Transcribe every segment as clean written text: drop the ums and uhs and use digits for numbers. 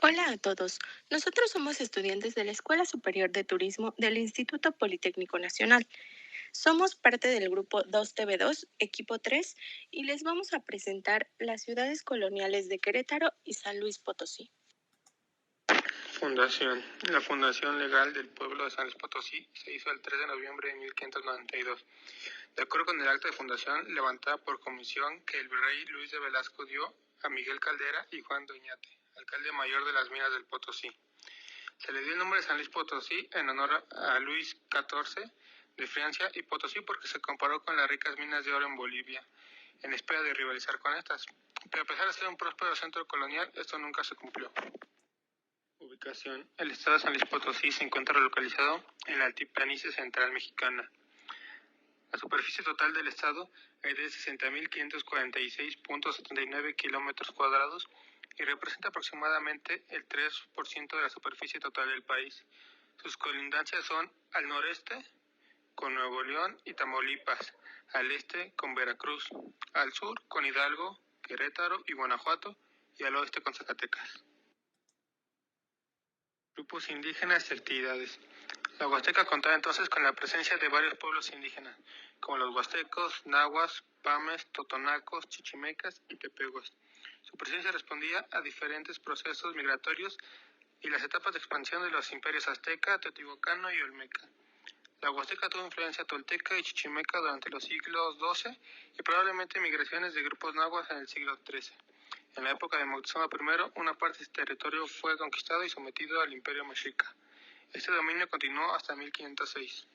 Hola a todos. Nosotros somos estudiantes de la Escuela Superior de Turismo del Instituto Politécnico Nacional. Somos parte del grupo 2TV2, equipo 3, y les vamos a presentar las ciudades coloniales de Querétaro y San Luis Potosí. Fundación. La fundación legal del pueblo de San Luis Potosí se hizo el 3 de noviembre de 1592. De acuerdo con el acta de fundación levantada por comisión que el virrey Luis de Velasco dio a Miguel Caldera y Juan Doñate, alcalde mayor de las minas del Potosí. Se le dio el nombre de San Luis Potosí en honor a Luis XIV de Francia y Potosí porque se comparó con las ricas minas de oro en Bolivia, en espera de rivalizar con estas. Pero a pesar de ser un próspero centro colonial, esto nunca se cumplió. Ubicación. El estado de San Luis Potosí se encuentra localizado en la altiplanicie central mexicana. La superficie total del estado es de 60.546.79 kilómetros cuadrados y representa aproximadamente el 3% de la superficie total del país. Sus colindancias son al noreste con Nuevo León y Tamaulipas, al este con Veracruz, al sur con Hidalgo, Querétaro y Guanajuato y al oeste con Zacatecas. Grupos indígenas y actividades. La Huasteca contaba entonces con la presencia de varios pueblos indígenas, como los huastecos, nahuas, pames, totonacos, chichimecas y tepehuas. Su presencia respondía a diferentes procesos migratorios y las etapas de expansión de los imperios azteca, teotihuacano y olmeca. La Huasteca tuvo influencia tolteca y chichimeca durante los siglos XII y probablemente migraciones de grupos nahuas en el siglo XIII. En la época de Moctezuma I, una parte de este territorio fue conquistado y sometido al Imperio Mexica. Este dominio continuó hasta 1506.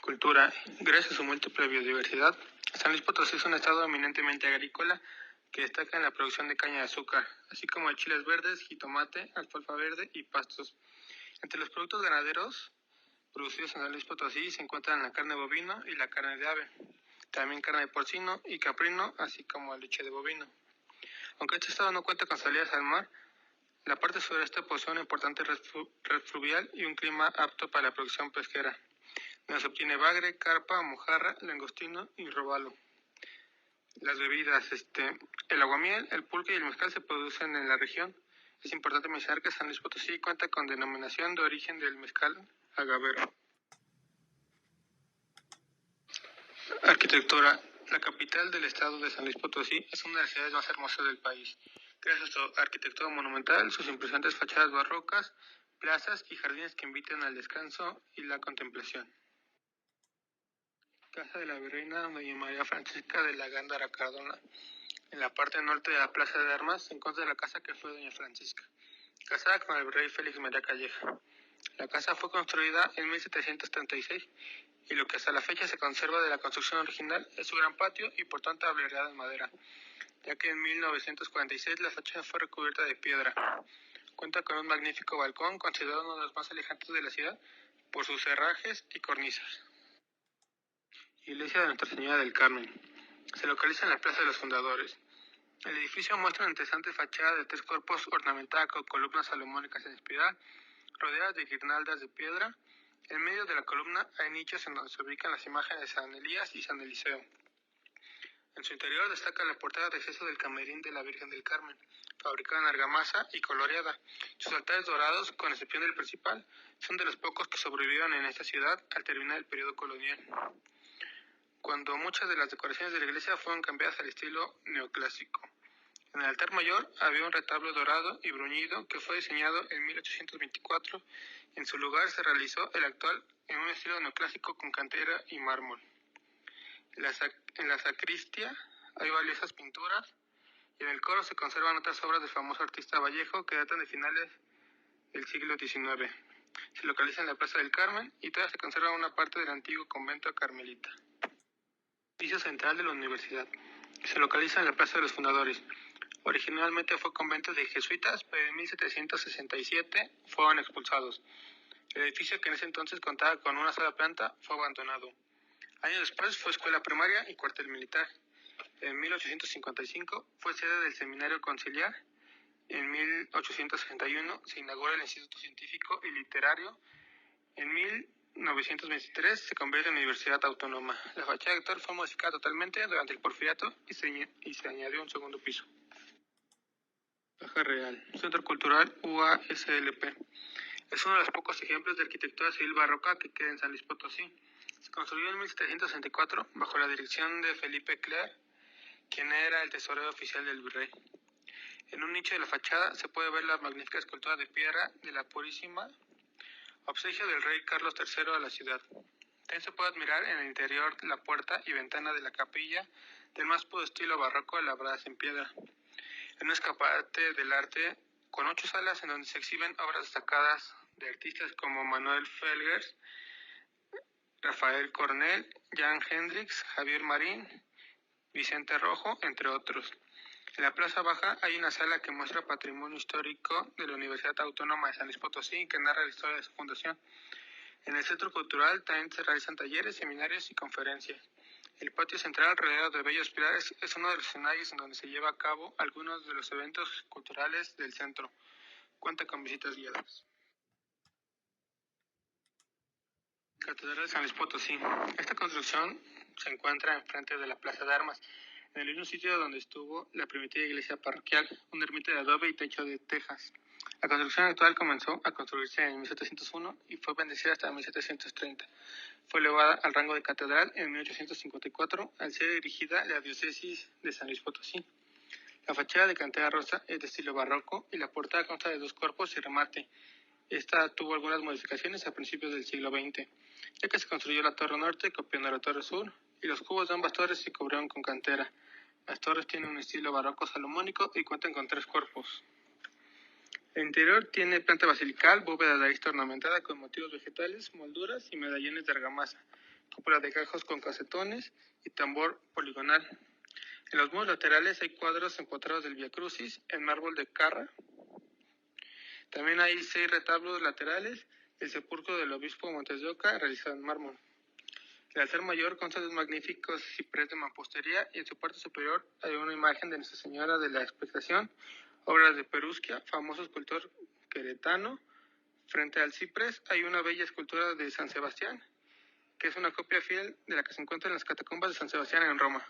Cultura. Gracias a su múltiple biodiversidad, San Luis Potosí es un estado eminentemente agrícola que destaca en la producción de caña de azúcar, así como de chiles verdes, jitomate, alfalfa verde y pastos. Entre los productos ganaderos producidos en San Luis Potosí se encuentran la carne de bovino y la carne de ave, también carne de porcino y caprino, así como leche de bovino. Aunque este estado no cuenta con salidas al mar, la parte sureste posee una importante red fluvial y un clima apto para la producción pesquera, donde se obtiene bagre, carpa, mojarra, langostino y robalo. Las bebidas, el aguamiel, el pulque y el mezcal se producen en la región. Es importante mencionar que San Luis Potosí cuenta con denominación de origen del mezcal agavero. Arquitectura. La capital del estado de San Luis Potosí es una de las ciudades más hermosas del país. Gracias a su arquitectura monumental, sus impresionantes fachadas barrocas, plazas y jardines que invitan al descanso y la contemplación. Casa de la Virreina Doña María Francisca de la Gándara Cardona. En la parte norte de la Plaza de Armas se encuentra la casa que fue Doña Francisca, casada con el virrey Félix María Calleja. La casa fue construida en 1736 y lo que hasta la fecha se conserva de la construcción original es su gran patio y por tanto tablereada en madera, ya que en 1946 la fachada fue recubierta de piedra. Cuenta con un magnífico balcón considerado uno de los más elegantes de la ciudad por sus herrajes y cornisas. Iglesia de Nuestra Señora del Carmen. Se localiza en la Plaza de los Fundadores. El edificio muestra una interesante fachada de 3 cuerpos ornamentada con columnas salomónicas en espiral, rodeadas de guirnaldas de piedra. En medio de la columna hay nichos en donde se ubican las imágenes de San Elías y San Eliseo. En su interior destaca la portada de acceso del camerín de la Virgen del Carmen, fabricada en argamasa y coloreada. Sus altares dorados, con excepción del principal, son de los pocos que sobrevivieron en esta ciudad al terminar el periodo colonial, cuando muchas de las decoraciones de la iglesia fueron cambiadas al estilo neoclásico. En el altar mayor había un retablo dorado y bruñido que fue diseñado en 1824. En su lugar se realizó el actual en un estilo neoclásico con cantera y mármol. En la sacristía hay valiosas pinturas y en el coro se conservan otras obras del famoso artista Vallejo que datan de finales del siglo XIX. Se localiza en la Plaza del Carmen y todavía se conserva una parte del antiguo convento carmelita. Edificio central de la universidad. Se localiza en la Plaza de los Fundadores. Originalmente fue convento de jesuitas, pero en 1767 fueron expulsados. El edificio, que en ese entonces contaba con una sola planta, fue abandonado. Años después fue escuela primaria y cuartel militar. En 1855 fue sede del Seminario Conciliar. En 1861 se inaugura el Instituto Científico y Literario. En 1923 se convierte en Universidad Autónoma. La fachada actual fue modificada totalmente durante el Porfiriato y se añadió un segundo piso. Biblioteca Real, Centro Cultural UASLP. Es uno de los pocos ejemplos de arquitectura civil barroca que queda en San Luis Potosí. Se construyó en 1764 bajo la dirección de Felipe Cler, quien era el tesorero oficial del virrey. En un nicho de la fachada se puede ver la magnífica escultura de piedra de la Purísima, obsequio del rey Carlos III a la ciudad. También se puede admirar en el interior la puerta y ventana de la capilla del más puro estilo barroco labradas en piedra. En un escaparate del arte con 8 salas en donde se exhiben obras destacadas de artistas como Manuel Felguers, Rafael Cornell, Jan Hendrix, Javier Marín, Vicente Rojo, entre otros. En la Plaza Baja hay una sala que muestra patrimonio histórico de la Universidad Autónoma de San Luis Potosí y que narra la historia de su fundación. En el Centro Cultural también se realizan talleres, seminarios y conferencias. El patio central, rodeado de bellos pilares, es uno de los escenarios en donde se lleva a cabo algunos de los eventos culturales del centro. Cuenta con visitas guiadas. Catedral de San Luis Potosí. Esta construcción se encuentra enfrente de la Plaza de Armas, en el mismo sitio donde estuvo la primitiva iglesia parroquial, una ermita de adobe y techo de tejas. La construcción actual comenzó a construirse en 1701 y fue bendecida hasta 1730. Fue elevada al rango de catedral en 1854 al ser dirigida la diócesis de San Luis Potosí. La fachada de cantera rosa es de estilo barroco y la portada consta de 2 cuerpos y remate. Esta tuvo algunas modificaciones a principios del siglo XX, ya que se construyó la torre norte copiando la torre sur y los cubos de ambas torres se cubrieron con cantera. Las torres tienen un estilo barroco salomónico y cuentan con 3 cuerpos. El interior tiene planta basilical, bóveda de arista ornamentada con motivos vegetales, molduras y medallones de argamasa, cúpula de gajos con casetones y tambor poligonal. En los muros laterales hay cuadros empotrados del Vía Crucis en mármol de Carra. También hay 6 retablos laterales del sepulcro del obispo Montes de Oca realizado en mármol. El altar mayor consta de un magnífico ciprés de mampostería y en su parte superior hay una imagen de Nuestra Señora de la Expectación, obras de Perusquia, famoso escultor queretano. Frente al ciprés hay una bella escultura de San Sebastián, que es una copia fiel de la que se encuentra en las catacumbas de San Sebastián en Roma.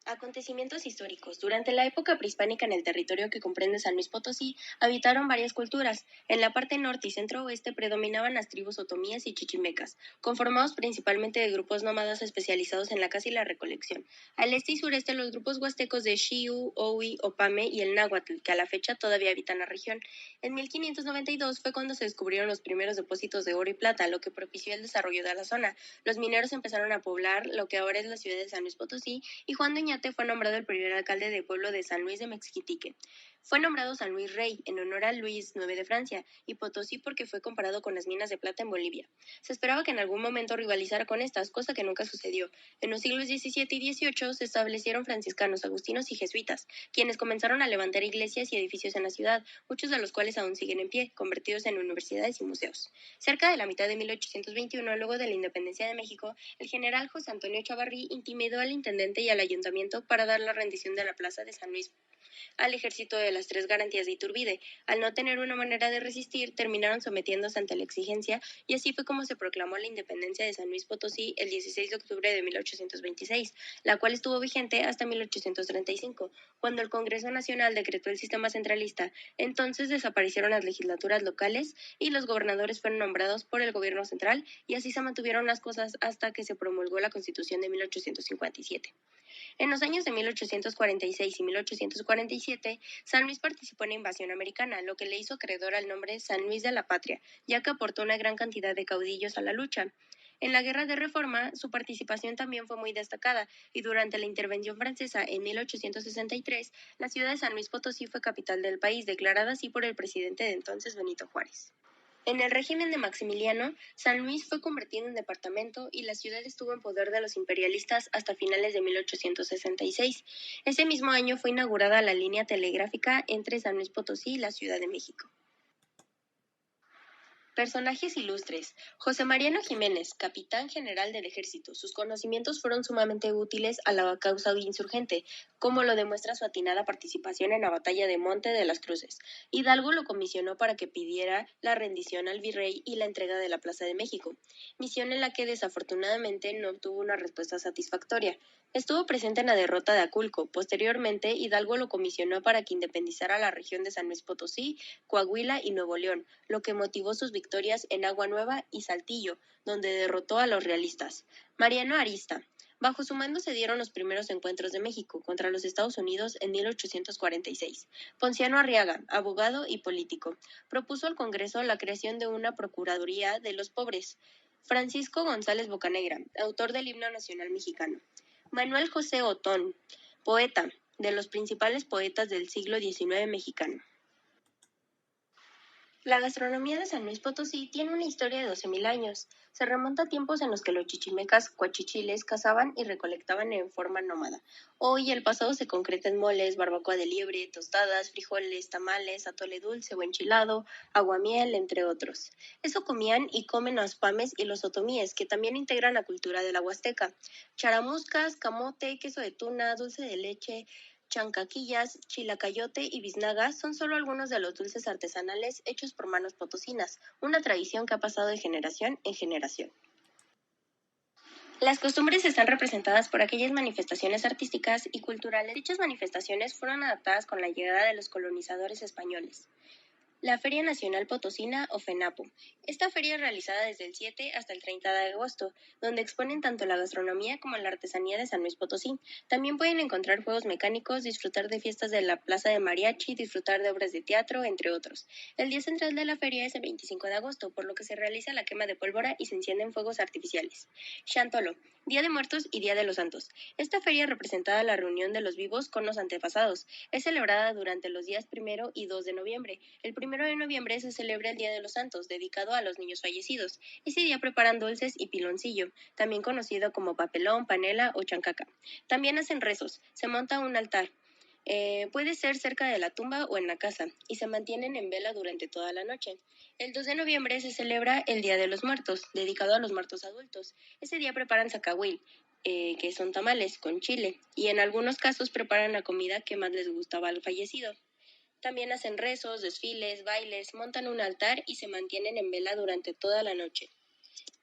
Acontecimientos históricos. Durante la época prehispánica en el territorio que comprende San Luis Potosí, habitaron varias culturas. En la parte norte y centro-oeste predominaban las tribus otomíes y chichimecas, conformados principalmente de grupos nómadas especializados en la caza y la recolección. Al este y sureste los grupos huastecos de Xiu, Owi, Opame y el Náhuatl, que a la fecha todavía habitan la región. En 1592 fue cuando se descubrieron los primeros depósitos de oro y plata, lo que propició el desarrollo de la zona. Los mineros empezaron a poblar lo que ahora es la ciudad de San Luis Potosí y Juan de fue nombrado el primer alcalde del pueblo de San Luis de Mexquitique. Fue nombrado San Luis Rey en honor a Luis IX de Francia y Potosí porque fue comparado con las minas de plata en Bolivia. Se esperaba que en algún momento rivalizara con estas, cosa que nunca sucedió. En los siglos XVII y XVIII se establecieron franciscanos, agustinos y jesuitas, quienes comenzaron a levantar iglesias y edificios en la ciudad, muchos de los cuales aún siguen en pie, convertidos en universidades y museos. Cerca de la mitad de 1821, luego de la independencia de México, el general José Antonio Chavarrí intimidó al intendente y al ayuntamiento para dar la rendición de la plaza de San Luis al ejército de las 3 garantías de Iturbide. Al no tener una manera de resistir, terminaron sometiéndose ante la exigencia y así fue como se proclamó la independencia de San Luis Potosí el 16 de octubre de 1826, la cual estuvo vigente hasta 1835, cuando el Congreso Nacional decretó el sistema centralista. Entonces desaparecieron las legislaturas locales y los gobernadores fueron nombrados por el gobierno central y así se mantuvieron las cosas hasta que se promulgó la Constitución de 1857. En los años de 1846 y 1847, San Luis participó en la invasión americana, lo que le hizo acreedor al nombre San Luis de la Patria, ya que aportó una gran cantidad de caudillos a la lucha. En la Guerra de Reforma, su participación también fue muy destacada, y durante la intervención francesa en 1863, la ciudad de San Luis Potosí fue capital del país, declarada así por el presidente de entonces, Benito Juárez. En el régimen de Maximiliano, San Luis fue convertido en departamento y la ciudad estuvo en poder de los imperialistas hasta finales de 1866. Ese mismo año fue inaugurada la línea telegráfica entre San Luis Potosí y la Ciudad de México. Personajes ilustres. José Mariano Jiménez, capitán general del ejército. Sus conocimientos fueron sumamente útiles a la causa insurgente, como lo demuestra su atinada participación en la batalla de Monte de las Cruces. Hidalgo lo comisionó para que pidiera la rendición al virrey y la entrega de la Plaza de México, misión en la que desafortunadamente no obtuvo una respuesta satisfactoria. Estuvo presente en la derrota de Aculco. Posteriormente, Hidalgo lo comisionó para que independizara la región de San Luis Potosí, Coahuila y Nuevo León, lo que motivó sus victorias en Agua Nueva y Saltillo, donde derrotó a los realistas. Mariano Arista. Bajo su mando se dieron los primeros encuentros de México contra los Estados Unidos en 1846. Ponciano Arriaga, abogado y político, propuso al Congreso la creación de una Procuraduría de los Pobres. Francisco González Bocanegra, autor del himno nacional mexicano. Manuel José Otón, poeta, de los principales poetas del siglo XIX mexicano. La gastronomía de San Luis Potosí tiene una historia de 12.000 años. Se remonta a tiempos en los que los chichimecas cuachichiles cazaban y recolectaban en forma nómada. Hoy el pasado se concreta en moles, barbacoa de liebre, tostadas, frijoles, tamales, atole dulce o enchilado, aguamiel, entre otros. Eso comían y comen los pames y los otomíes, que también integran la cultura de la Huasteca. Charamuscas, camote, queso de tuna, dulce de leche, chancaquillas, chilacayote y biznaga son solo algunos de los dulces artesanales hechos por manos potosinas, una tradición que ha pasado de generación en generación. Las costumbres están representadas por aquellas manifestaciones artísticas y culturales. Dichas manifestaciones fueron adaptadas con la llegada de los colonizadores españoles. La Feria Nacional Potosina o FENAPO. Esta feria es realizada desde el 7 hasta el 30 de agosto, donde exponen tanto la gastronomía como la artesanía de San Luis Potosí. También pueden encontrar juegos mecánicos, disfrutar de fiestas de la Plaza de Mariachi, disfrutar de obras de teatro, entre otros. El día central de la feria es el 25 de agosto, por lo que se realiza la quema de pólvora y se encienden fuegos artificiales. Chantolo, Día de Muertos y Día de los Santos. Esta feria representa la reunión de los vivos con los antepasados. Es celebrada durante los días 1 y 2 de noviembre. El 1 de noviembre se celebra el Día de los Santos, dedicado a los niños fallecidos. Ese día preparan dulces y piloncillo, también conocido como papelón, panela o chancaca. También hacen rezos, se monta un altar. Puede ser cerca de la tumba o en la casa, y se mantienen en vela durante toda la noche. El 2 de noviembre se celebra el Día de los Muertos, dedicado a los muertos adultos. Ese día preparan zacahuil, que son tamales con chile, y en algunos casos preparan la comida que más les gustaba al fallecido. También hacen rezos, desfiles, bailes, montan un altar y se mantienen en vela durante toda la noche.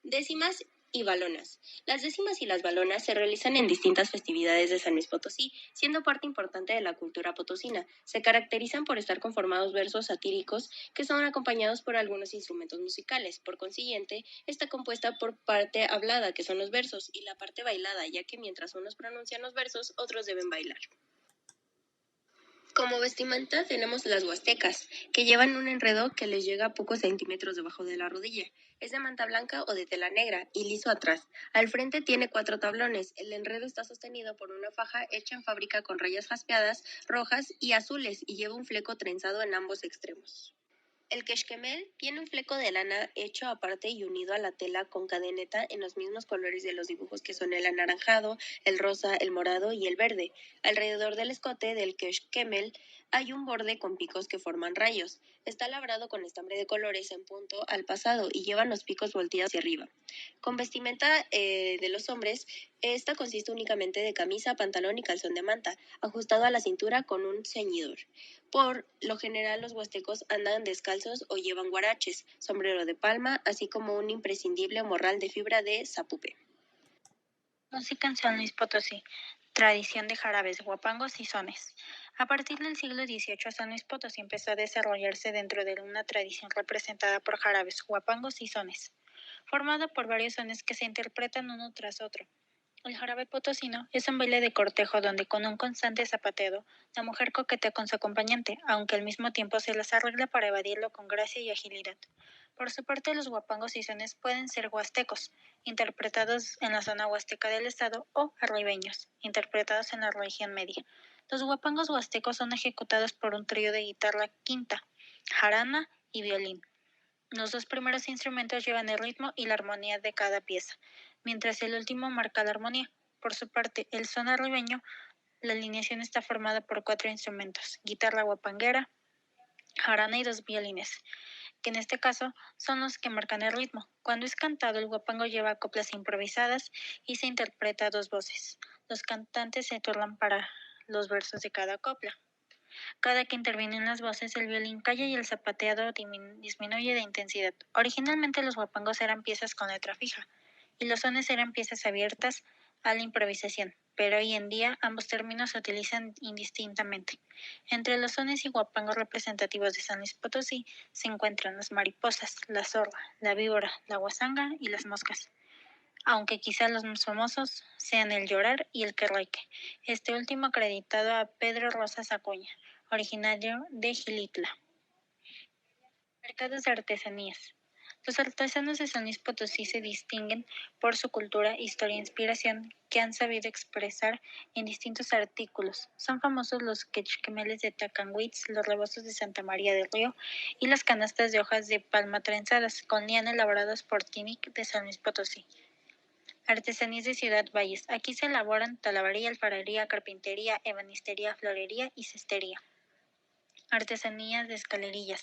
Décimas y balonas. Las décimas y las balonas se realizan en distintas festividades de San Luis Potosí, siendo parte importante de la cultura potosina. Se caracterizan por estar conformados versos satíricos que son acompañados por algunos instrumentos musicales. Por consiguiente, está compuesta por parte hablada, que son los versos, y la parte bailada, ya que mientras unos pronuncian los versos, otros deben bailar. Como vestimenta tenemos las huastecas, que llevan un enredo que les llega a pocos centímetros debajo de la rodilla. Es de manta blanca o de tela negra y liso atrás. Al frente tiene 4 tablones. El enredo está sostenido por una faja hecha en fábrica con rayas jaspeadas, rojas y azules y lleva un fleco trenzado en ambos extremos. El quexquemel tiene un fleco de lana hecho aparte y unido a la tela con cadeneta en los mismos colores de los dibujos, que son el anaranjado, el rosa, el morado y el verde. Alrededor del escote del quexquemel hay un borde con picos que forman rayos. Está labrado con estambre de colores en punto al pasado y llevan los picos volteados hacia arriba. Con vestimenta de los hombres, esta consiste únicamente de camisa, pantalón y calzón de manta, ajustado a la cintura con un ceñidor. Por lo general, los huastecos andan descalzos o llevan guaraches, sombrero de palma, así como un imprescindible morral de fibra de zapupe. Música en San Luis Potosí. Tradición de jarabes, huapangos y sones. A partir del siglo XVIII, San Luis Potosí empezó a desarrollarse dentro de una tradición representada por jarabes, huapangos y sones, formada por varios sones que se interpretan uno tras otro. El jarabe potosino es un baile de cortejo donde con un constante zapateo, la mujer coquetea con su acompañante, aunque al mismo tiempo se las arregla para evadirlo con gracia y agilidad. Por su parte, los huapangos y sones pueden ser huastecos, interpretados en la zona huasteca del estado, o arribeños, interpretados en la región media. Los huapangos huastecos son ejecutados por un trío de guitarra quinta, jarana y violín. Los 2 primeros instrumentos llevan el ritmo y la armonía de cada pieza, mientras el último marca la armonía. Por su parte, el son arribeño, la alineación está formada por 4 instrumentos: guitarra huapanguera, jarana y 2 violines, que en este caso son los que marcan el ritmo. Cuando es cantado, el huapango lleva coplas improvisadas y se interpreta a 2 voces. Los cantantes se turnan para los versos de cada copla. Cada que intervienen las voces, el violín calla y el zapateado disminuye de intensidad. Originalmente los huapangos eran piezas con letra fija y los sones eran piezas abiertas a la improvisación. pero hoy en día ambos términos se utilizan indistintamente. Entre los sones y guapangos representativos de San Luis Potosí se encuentran las mariposas, la zorra, la víbora, la guasanga y las moscas, aunque quizá los más famosos sean el llorar y el querreque, este último acreditado a Pedro Rosas Acuña, originario de Gilitla. Mercados de artesanías. Los artesanos de San Luis Potosí se distinguen por su cultura, historia e inspiración que han sabido expresar en distintos artículos. Son famosos los quechquemeles de Tacanguitz, los rebozos de Santa María del Río y las canastas de hojas de palma trenzadas con liana elaborados por Tinic de San Luis Potosí. Artesanías de Ciudad Valles. Aquí se elaboran talabaría, alfarería, carpintería, ebanistería, florería y cestería. Artesanías de Escalerillas.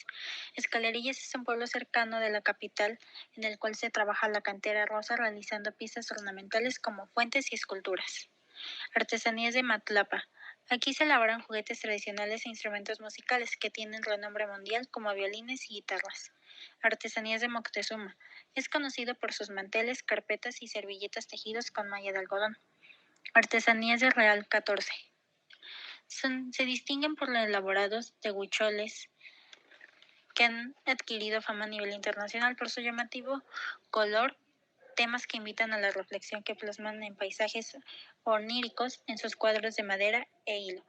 Escalerillas es un pueblo cercano de la capital en el cual se trabaja la cantera rosa realizando piezas ornamentales como fuentes y esculturas. Artesanías de Matlapa. Aquí se elaboran juguetes tradicionales e instrumentos musicales que tienen renombre mundial como violines y guitarras. Artesanías de Moctezuma. Es conocido por sus manteles, carpetas y servilletas tejidos con malla de algodón. Artesanías de Real 14. Se distinguen por los elaborados de huicholes que han adquirido fama a nivel internacional por su llamativo color, temas que invitan a la reflexión que plasman en paisajes oníricos en sus cuadros de madera e hilo.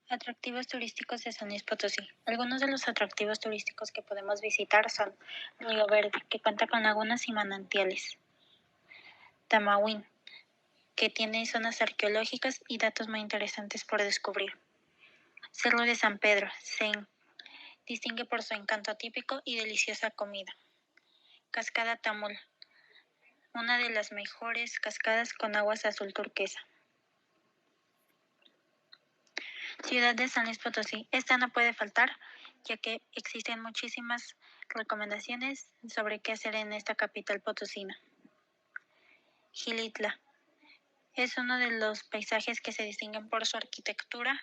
Atractivos turísticos de San Luis Potosí. Algunos de los atractivos turísticos que podemos visitar son Río Verde, que cuenta con lagunas y manantiales; Tamahuín, que tiene zonas arqueológicas y datos muy interesantes por descubrir; Cerro de San Pedro, se distingue por su encanto típico y deliciosa comida; Cascada Tamul, una de las mejores cascadas con aguas azul turquesa. Ciudad de San Luis Potosí. Esta no puede faltar, ya que existen muchísimas recomendaciones sobre qué hacer en esta capital potosina. Gilitla. Es uno de los paisajes que se distinguen por su arquitectura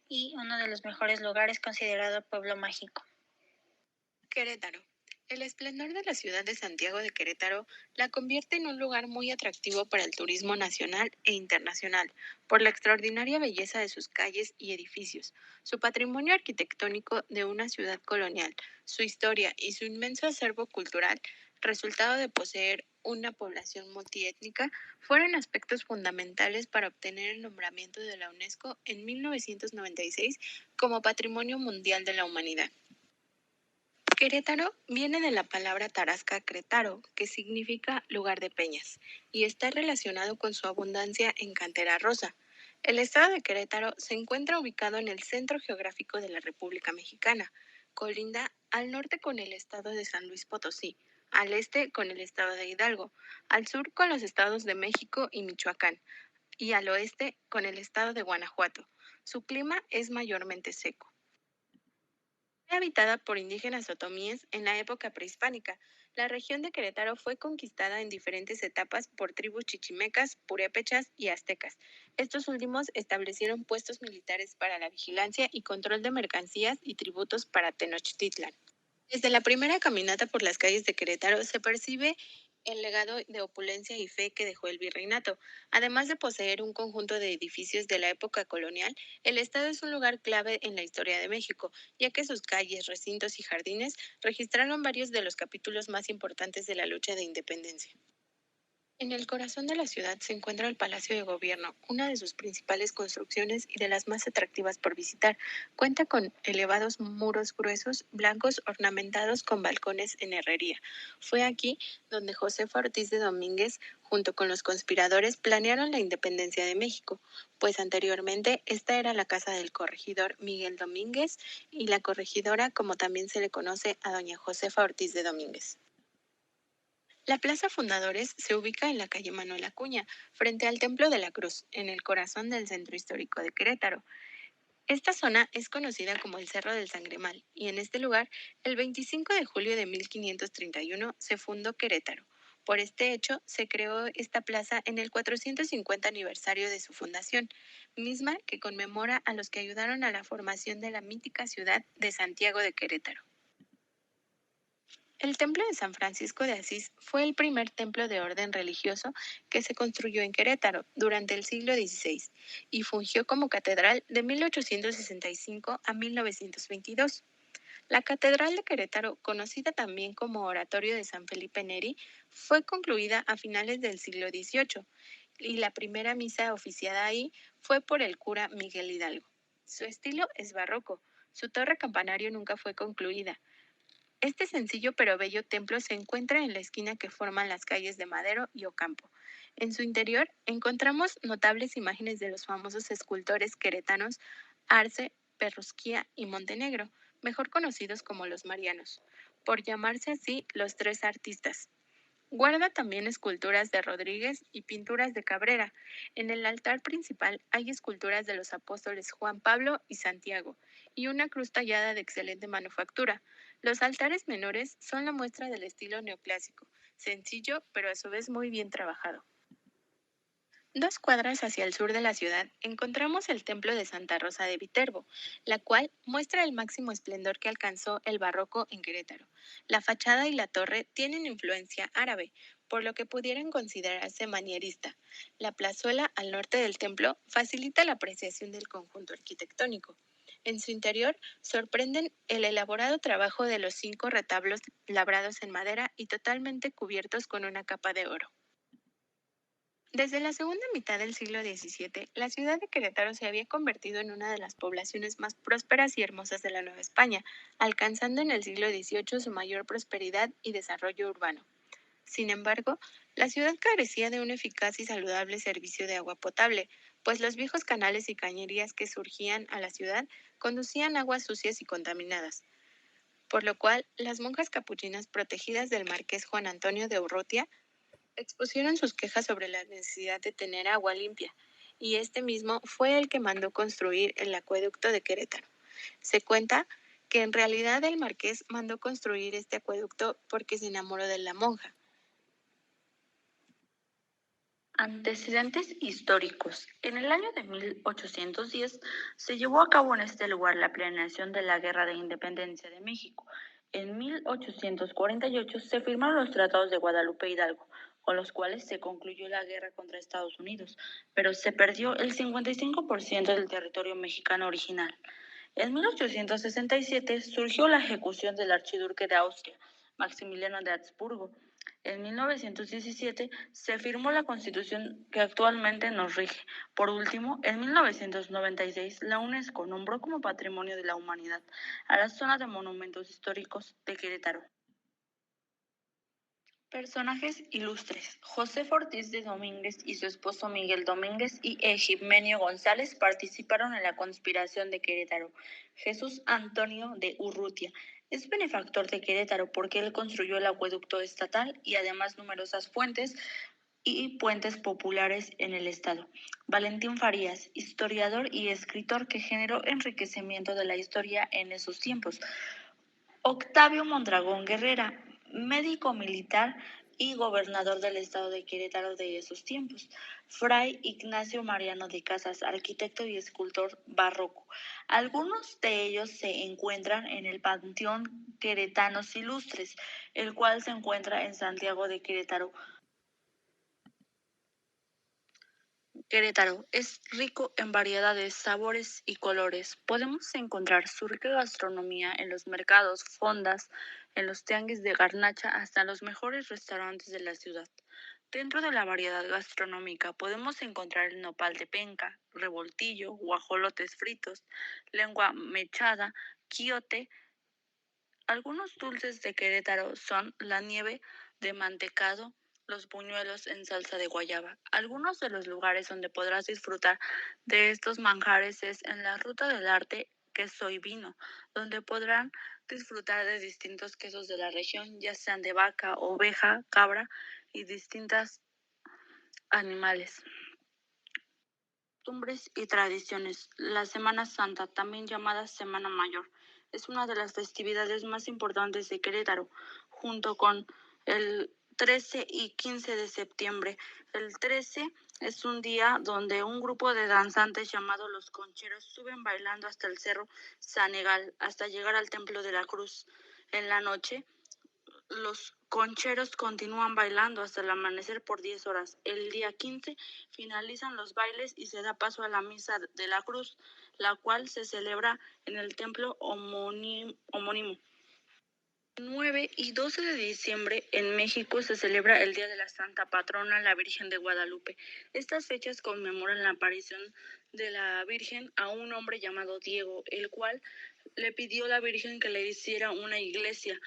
y uno de los mejores lugares considerado pueblo mágico. Querétaro. El esplendor de la ciudad de Santiago de Querétaro la convierte en un lugar muy atractivo para el turismo nacional e internacional, por la extraordinaria belleza de sus calles y edificios, su patrimonio arquitectónico de una ciudad colonial, su historia y su inmenso acervo cultural, resultado de poseer una población multiétnica, fueron aspectos fundamentales para obtener el nombramiento de la UNESCO en 1996 como Patrimonio Mundial de la Humanidad. Querétaro viene de la palabra tarasca cretaro, que significa lugar de peñas, y está relacionado con su abundancia en cantera rosa. El estado de Querétaro se encuentra ubicado en el centro geográfico de la República Mexicana. Colinda al norte con el estado de San Luis Potosí, al este con el estado de Hidalgo, al sur con los estados de México y Michoacán, y al oeste con el estado de Guanajuato. Su clima es mayormente seco. Fue habitada por indígenas otomíes en la época prehispánica. La región de Querétaro fue conquistada en diferentes etapas por tribus chichimecas, purépechas y aztecas. Estos últimos establecieron puestos militares para la vigilancia y control de mercancías y tributos para Tenochtitlan. Desde la primera caminata por las calles de Querétaro se percibe el legado de opulencia y fe que dejó el virreinato. Además de poseer un conjunto de edificios de la época colonial, el estado es un lugar clave en la historia de México, ya que sus calles, recintos y jardines registraron varios de los capítulos más importantes de la lucha de independencia. En el corazón de la ciudad se encuentra el Palacio de Gobierno, una de sus principales construcciones y de las más atractivas por visitar. Cuenta con elevados muros gruesos, blancos, ornamentados con balcones en herrería. Fue aquí donde Josefa Ortiz de Domínguez, junto con los conspiradores, planearon la independencia de México, pues anteriormente esta era la casa del corregidor Miguel Domínguez y la corregidora, como también se le conoce a doña Josefa Ortiz de Domínguez. La Plaza Fundadores se ubica en la calle Manuel Acuña, frente al Templo de la Cruz, en el corazón del centro histórico de Querétaro. Esta zona es conocida como el Cerro del Sangremal, y en este lugar, el 25 de julio de 1531, se fundó Querétaro. Por este hecho, se creó esta plaza en el 450 aniversario de su fundación, misma que conmemora a los que ayudaron a la formación de la mítica ciudad de Santiago de Querétaro. El templo de San Francisco de Asís fue el primer templo de orden religioso que se construyó en Querétaro durante el siglo XVI y fungió como catedral de 1865 a 1922. La Catedral de Querétaro, conocida también como Oratorio de San Felipe Neri, fue concluida a finales del siglo XVIII y la primera misa oficiada ahí fue por el cura Miguel Hidalgo. Su estilo es barroco. Su torre campanario nunca fue concluida. Este sencillo pero bello templo se encuentra en la esquina que forman las calles de Madero y Ocampo. En su interior encontramos notables imágenes de los famosos escultores queretanos Arce, Perrusquía y Montenegro, mejor conocidos como los Marianos, por llamarse así los tres artistas. Guarda también esculturas de Rodríguez y pinturas de Cabrera. En el altar principal hay esculturas de los apóstoles Juan Pablo y Santiago, y una cruz tallada de excelente manufactura. Los altares menores son la muestra del estilo neoclásico, sencillo pero a su vez muy bien trabajado. 2 cuadras hacia el sur de la ciudad encontramos el templo de Santa Rosa de Viterbo, la cual muestra el máximo esplendor que alcanzó el barroco en Querétaro. La fachada y la torre tienen influencia árabe, por lo que pudieran considerarse manierista. La plazuela al norte del templo facilita la apreciación del conjunto arquitectónico. En su interior sorprenden el elaborado trabajo de los 5 retablos labrados en madera y totalmente cubiertos con una capa de oro. Desde la segunda mitad del siglo XVII, la ciudad de Querétaro se había convertido en una de las poblaciones más prósperas y hermosas de la Nueva España, alcanzando en el siglo XVIII su mayor prosperidad y desarrollo urbano. Sin embargo, la ciudad carecía de un eficaz y saludable servicio de agua potable, pues los viejos canales y cañerías que surgían a la ciudad conducían aguas sucias y contaminadas, por lo cual las monjas capuchinas protegidas del marqués Juan Antonio de Urrutia expusieron sus quejas sobre la necesidad de tener agua limpia, y este mismo fue el que mandó construir el acueducto de Querétaro. Se cuenta que en realidad el marqués mandó construir este acueducto porque se enamoró de la monja. Antecedentes históricos. En el año de 1810 se llevó a cabo en este lugar la planeación de la Guerra de Independencia de México. En 1848 se firmaron los tratados de Guadalupe Hidalgo, con los cuales se concluyó la guerra contra Estados Unidos, pero se perdió el 55% del territorio mexicano original. En 1867 surgió la ejecución del archiduque de Austria, Maximiliano de Habsburgo. En 1917 se firmó la Constitución que actualmente nos rige. Por último, en 1996 la UNESCO nombró como Patrimonio de la Humanidad a la zona de monumentos históricos de Querétaro. Personajes ilustres. José Ortiz de Domínguez y su esposo Miguel Domínguez y Ejigmenio González participaron en la conspiración de Querétaro. Jesús Antonio de Urrutia es benefactor de Querétaro porque él construyó el acueducto estatal y además numerosas fuentes y puentes populares en el estado. Valentín Farías, historiador y escritor que generó enriquecimiento de la historia en esos tiempos. Octavio Mondragón Guerrera, médico militar y gobernador del estado de Querétaro de esos tiempos. Fray Ignacio Mariano de Casas, arquitecto y escultor barroco. Algunos de ellos se encuentran en el Panteón Queretanos Ilustres, el cual se encuentra en Santiago de Querétaro. Querétaro es rico en variedades, sabores y colores. Podemos encontrar su rica gastronomía en los mercados, fondas, en los tianguis de garnacha, hasta los mejores restaurantes de la ciudad. Dentro de la variedad gastronómica podemos encontrar el nopal de penca, revoltillo, guajolotes fritos, lengua mechada, quiote. Algunos dulces de Querétaro son la nieve de mantecado, los buñuelos en salsa de guayaba. Algunos de los lugares donde podrás disfrutar de estos manjares es en la Ruta del Arte, Queso y Vino, donde podrán disfrutar de distintos quesos de la región, ya sean de vaca, oveja, cabra y distintas animales. Costumbres y tradiciones. La Semana Santa, también llamada Semana Mayor, es una de las festividades más importantes de Querétaro, junto con el 13 y 15 de septiembre. El 13 es un día donde un grupo de danzantes llamados los Concheros suben bailando hasta el cerro Sanegal, hasta llegar al Templo de la Cruz. En la noche Los concheros continúan bailando hasta el amanecer por 10 horas. El día 15 finalizan los bailes y se da paso a la Misa de la Cruz, la cual se celebra en el templo homónimo. 9 y 12 de diciembre en México se celebra el Día de la Santa Patrona, la Virgen de Guadalupe. Estas fechas conmemoran la aparición de la Virgen a un hombre llamado Diego, el cual le pidió a la Virgen que le hiciera una iglesia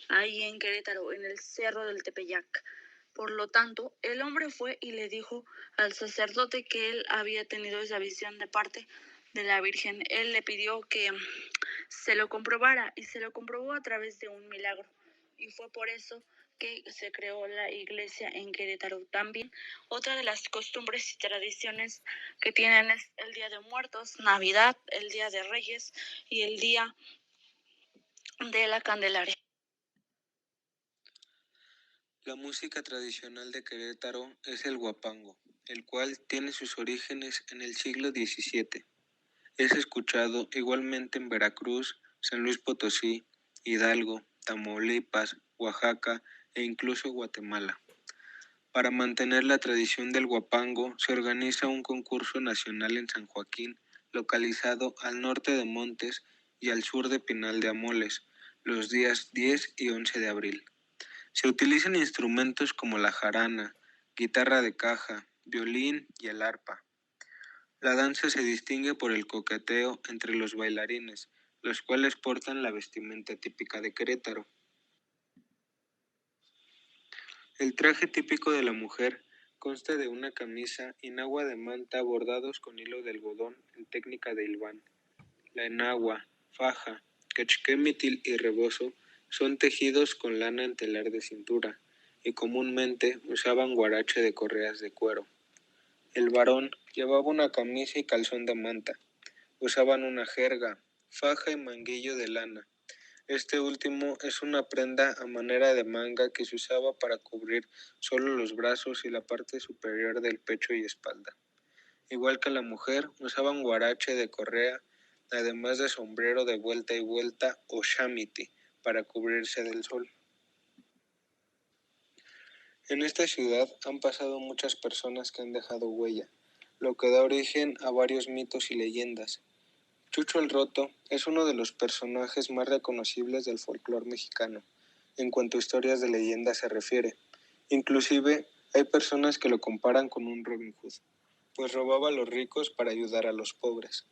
ahí en Querétaro, en el Cerro del Tepeyac. Por lo tanto, el hombre fue y le dijo al sacerdote que él había tenido esa visión de parte de la Virgen. Él le pidió que se lo comprobara y se lo comprobó a través de un milagro. Y fue por eso que se creó la iglesia en Querétaro. También otra de las costumbres y tradiciones que tienen es el Día de Muertos, Navidad, el Día de Reyes y el Día de la Candelaria. La música tradicional de Querétaro es el huapango, el cual tiene sus orígenes en el siglo XVII. Es escuchado igualmente en Veracruz, San Luis Potosí, Hidalgo, Tamaulipas, Oaxaca e incluso Guatemala. Para mantener la tradición del huapango, se organiza un concurso nacional en San Joaquín, localizado al norte de Montes y al sur de Pinal de Amoles, los días 10 y 11 de abril. Se utilizan instrumentos como la jarana, guitarra de caja, violín y el arpa. La danza se distingue por el coqueteo entre los bailarines, los cuales portan la vestimenta típica de Querétaro. El traje típico de la mujer consta de una camisa y enagua de manta bordados con hilo de algodón en técnica de hilván. La enagua, faja, cachquemitil y rebozo son tejidos con lana en telar de cintura y comúnmente usaban guarache de correas de cuero. El varón llevaba una camisa y calzón de manta. Usaban una jerga, faja y manguillo de lana. Este último es una prenda a manera de manga que se usaba para cubrir solo los brazos y la parte superior del pecho y espalda. Igual que la mujer, usaban guarache de correa, además de sombrero de vuelta y vuelta o shamiti para cubrirse del sol. En esta ciudad han pasado muchas personas que han dejado huella, lo que da origen a varios mitos y leyendas. Chucho el Roto es uno de los personajes más reconocibles del folclore mexicano, en cuanto a historias de leyenda se refiere. Inclusive, hay personas que lo comparan con un Robin Hood, pues robaba a los ricos para ayudar a los pobres.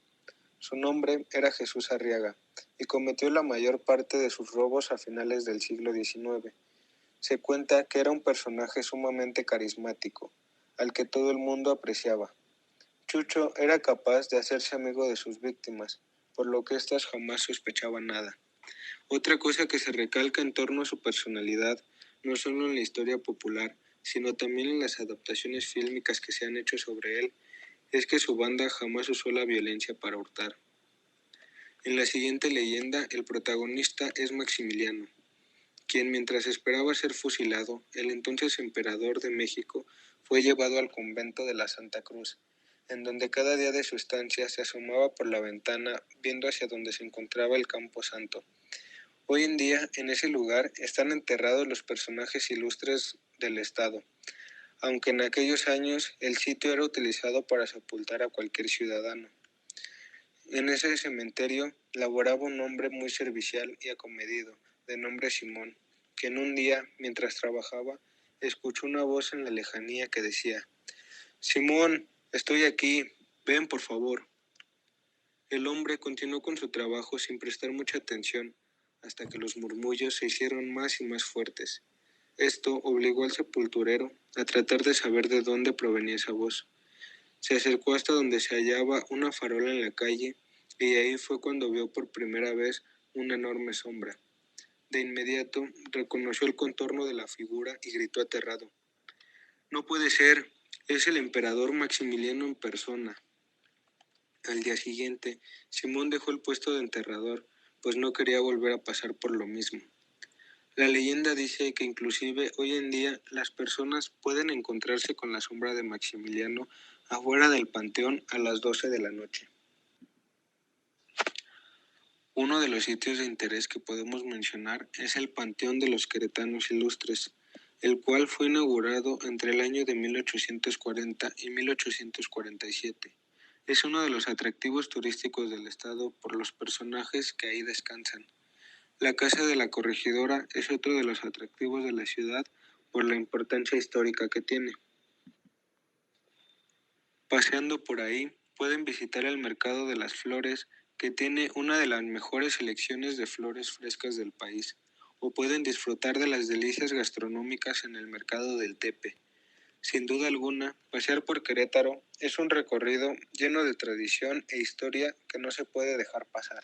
Su nombre era Jesús Arriaga, y cometió la mayor parte de sus robos a finales del siglo XIX. Se cuenta que era un personaje sumamente carismático, al que todo el mundo apreciaba. Chucho era capaz de hacerse amigo de sus víctimas, por lo que éstas jamás sospechaban nada. Otra cosa que se recalca en torno a su personalidad, no solo en la historia popular, sino también en las adaptaciones fílmicas que se han hecho sobre él, es que su banda jamás usó la violencia para hurtar. En la siguiente leyenda, el protagonista es Maximiliano, quien mientras esperaba ser fusilado, el entonces emperador de México fue llevado al convento de la Santa Cruz, en donde cada día de su estancia se asomaba por la ventana viendo hacia donde se encontraba el Campo Santo. Hoy en día, en ese lugar están enterrados los personajes ilustres del Estado, aunque en aquellos años el sitio era utilizado para sepultar a cualquier ciudadano. En ese cementerio laboraba un hombre muy servicial y acomedido, de nombre Simón, que en un día, mientras trabajaba, escuchó una voz en la lejanía que decía: «Simón, estoy aquí, ven por favor». El hombre continuó con su trabajo sin prestar mucha atención, hasta que los murmullos se hicieron más y más fuertes. Esto obligó al sepulturero a tratar de saber de dónde provenía esa voz. Se acercó hasta donde se hallaba una farola en la calle, y ahí fue cuando vio por primera vez una enorme sombra. De inmediato reconoció el contorno de la figura y gritó aterrado: «No puede ser, es el emperador Maximiliano en persona». Al día siguiente, Simón dejó el puesto de enterrador, pues no quería volver a pasar por lo mismo. La leyenda dice que inclusive hoy en día las personas pueden encontrarse con la sombra de Maximiliano afuera del panteón a las 12 de la noche. Uno de los sitios de interés que podemos mencionar es el Panteón de los Queretanos Ilustres, el cual fue inaugurado entre el año de 1840 y 1847. Es uno de los atractivos turísticos del estado por los personajes que ahí descansan. La Casa de la Corregidora es otro de los atractivos de la ciudad por la importancia histórica que tiene. Paseando por ahí, pueden visitar el Mercado de las Flores, que tiene una de las mejores selecciones de flores frescas del país, o pueden disfrutar de las delicias gastronómicas en el Mercado del Tepe. Sin duda alguna, pasear por Querétaro es un recorrido lleno de tradición e historia que no se puede dejar pasar.